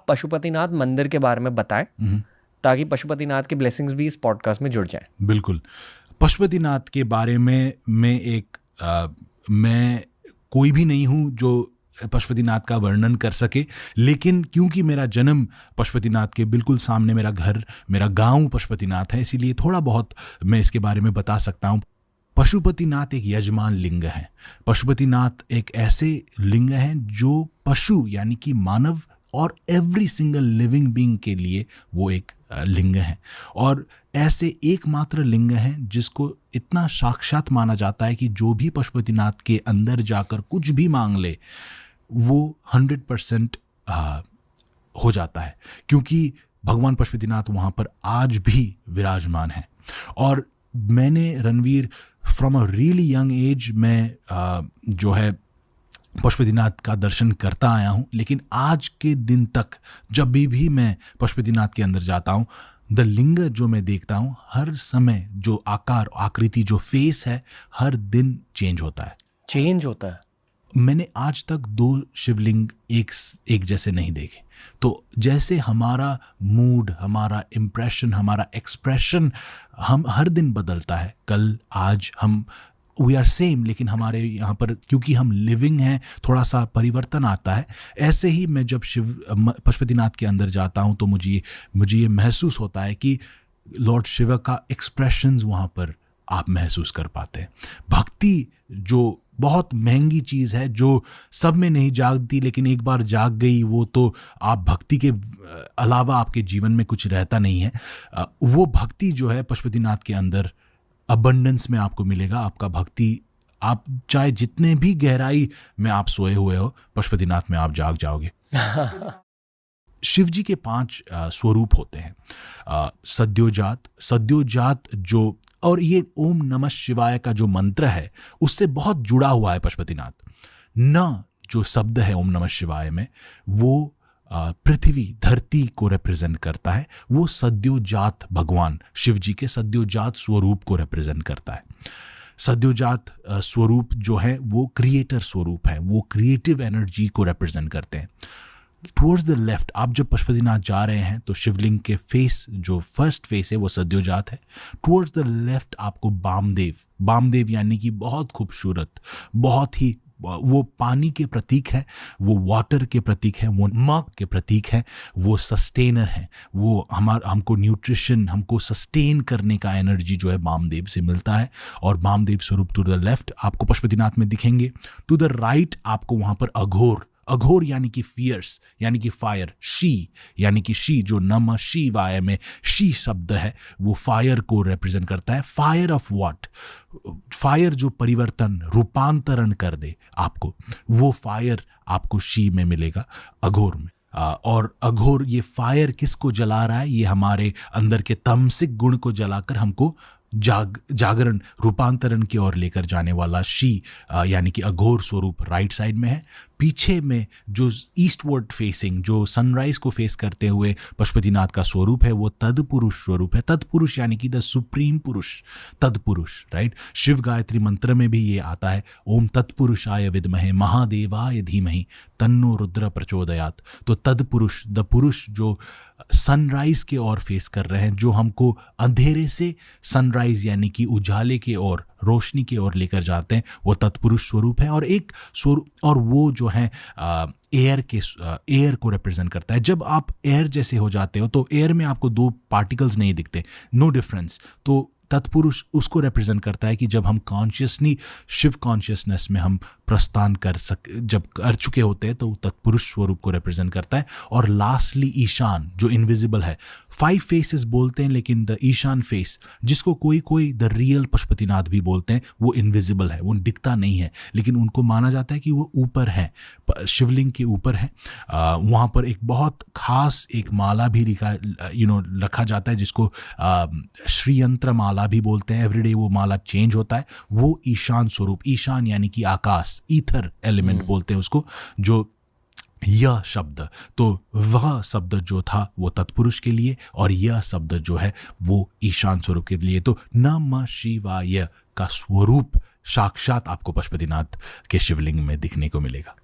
आप पशुपतिनाथ मंदिर के बारे में बताएं ताकि पशुपतिनाथ के ब्लेसिंग्स भी इस पॉडकास्ट में जुड़ जाएं। बिल्कुल। पशुपतिनाथ के बारे में मैं कोई भी नहीं हूँ जो पशुपतिनाथ का वर्णन कर सके, लेकिन क्योंकि मेरा जन्म पशुपतिनाथ के बिल्कुल सामने मेरा घर, मेरा गांव पशुपतिनाथ है, इसीलिए थोड़ा बहुत मैं इसके बारे में बता सकता हूँ। पशुपतिनाथ एक यजमान लिंग है। पशुपतिनाथ एक ऐसे लिंग हैं जो पशु यानी कि मानव और एवरी सिंगल लिविंग बीइंग के लिए वो एक लिंग है, और ऐसे एकमात्र लिंग हैं जिसको इतना साक्षात माना जाता है कि जो भी पशुपतिनाथ के अंदर जाकर कुछ भी मांग ले वो 100% हो जाता है, क्योंकि भगवान पशुपतिनाथ वहाँ पर आज भी विराजमान है। और मैंने Ranveer from a really young age में जो है पशुपतिनाथ का दर्शन करता आया हूँ, लेकिन आज के दिन तक जब भी मैं पशुपतिनाथ के अंदर जाता हूँ, द लिंग जो मैं देखता हूँ हर समय, जो आकार आकृति जो फेस है हर दिन चेंज होता है। मैंने आज तक 2 शिवलिंग एक जैसे नहीं देखे। तो जैसे हमारा मूड, हमारा इम्प्रेशन, हमारा एक्सप्रेशन हम हर दिन बदलता है, कल आज हम वी आर सेम, लेकिन हमारे यहाँ पर क्योंकि हम लिविंग हैं थोड़ा सा परिवर्तन आता है। ऐसे ही मैं जब पशुपतिनाथ के अंदर जाता हूँ तो मुझे ये महसूस होता है कि लॉर्ड शिव का एक्सप्रेशंस वहाँ पर आप महसूस कर पाते हैं। भक्ति जो बहुत महंगी चीज़ है, जो सब में नहीं जागती, लेकिन एक बार जाग गई वो तो आप भक्ति के अलावा आपके जीवन में कुछ रहता नहीं है। वो भक्ति जो है पशुपतिनाथ के अंदर अबंडेंस में आपको मिलेगा। आपका भक्ति, आप चाहे जितने भी गहराई में आप सोए हुए हो, पशुपतिनाथ में आप जाग जाओगे। शिव जी के 5 स्वरूप होते हैं। सद्योजात जो, और ये ओम नमः शिवाय का जो मंत्र है उससे बहुत जुड़ा हुआ है पशुपतिनाथ। न जो शब्द है ओम नमः शिवाय में, वो पृथ्वी, धरती को रिप्रेजेंट करता है। वो सद्योजात भगवान शिव जी के सद्योजात स्वरूप को रिप्रेजेंट करता है। सद्योजात स्वरूप जो है वो क्रिएटर स्वरूप है, वो क्रिएटिव एनर्जी को रिप्रेजेंट करते हैं। टुवर्ड्स द लेफ्ट आप जब पशुपतिनाथ जा रहे हैं तो शिवलिंग के फेस, जो फर्स्ट फेस है वो सद्योजात है। टुवर्ड्स द लेफ्ट आपको बामदेव यानी कि बहुत खूबसूरत, बहुत ही, वो पानी के प्रतीक है, वो वाटर के प्रतीक है, वो मग के प्रतीक है, वो सस्टेनर है, वो हमको न्यूट्रिशन, हमको सस्टेन करने का एनर्जी जो है बामदेव से मिलता है। और बामदेव स्वरूप टू द लेफ्ट आपको पशुपतिनाथ में दिखेंगे। टू द राइट आपको वहाँ पर अघोर यानी कि फियर्स, यानी कि फायर, शी यानी कि शी, जो नमः शिवाय में शी शब्द है वो फायर को रिप्रेजेंट करता है। Fire of what? फायर जो परिवर्तन, रूपांतरण कर दे आपको, वो फायर आपको शी में मिलेगा, अघोर में। और अघोर, ये फायर किसको जला रहा है? ये हमारे अंदर के तामसिक गुण को जलाकर हमको जागरण, रूपांतरण की ओर लेकर जाने वाला शी यानी कि अघोर स्वरूप राइट साइड में है। पीछे में जो ईस्टवर्ड फेसिंग, जो सनराइज को फेस करते हुए पशुपतिनाथ का स्वरूप है, वो तत्पुरुष स्वरूप है। तत्पुरुष यानी कि द सुप्रीम पुरुष, तत्पुरुष, राइट। शिव गायत्री मंत्र में भी ये आता है, ओम तत्पुरुषाय विद्महे महादेवाय धीमहि तन्नो रुद्र प्रचोदयात्। तो तत्पुरुष, द पुरुष जो सनराइज के ओर फेस कर रहे हैं, जो हमको अंधेरे से सनराइज यानी कि उजाले के ओर, रोशनी की ओर लेकर जाते हैं, वो तत्पुरुष स्वरूप है। और एक स्वरूप, और वो जो है एयर को रिप्रेजेंट करता है। जब आप एयर जैसे हो जाते हो तो एयर में आपको 2 पार्टिकल्स नहीं दिखते, नो डिफरेंस। तो तत्पुरुष उसको रिप्रेजेंट करता है कि जब हम कॉन्शियसली शिव कॉन्शियसनेस में हम प्रस्थान जब कर चुके होते हैं, तो तत्पुरुष स्वरूप को रिप्रेजेंट करता है। और लास्टली ईशान, जो इनविजिबल है। 5 फेसेस बोलते हैं, लेकिन द ईशान फेस, जिसको कोई द रियल पशुपतिनाथ भी बोलते हैं, वो इनविजिबल है, वो दिखता नहीं है, लेकिन उनको माना जाता है कि वो ऊपर है, शिवलिंग के ऊपर है। वहाँ पर एक बहुत खास एक माला भी रखा जाता है, जिसको श्रीयंत्र माला भी बोलते हैं। एवरीडे वो माला चेंज होता है। वो ईशान स्वरूप, ईशान यानी कि आकाश, ईथर एलिमेंट बोलते हैं उसको, जो यह शब्द, तो वह शब्द जो था वो तत्पुरुष के लिए, और यह शब्द जो है वो ईशान स्वरूप के लिए। तो नमः शिवाय का स्वरूप साक्षात आपको पशुपतिनाथ के शिवलिंग में दिखने को मिलेगा।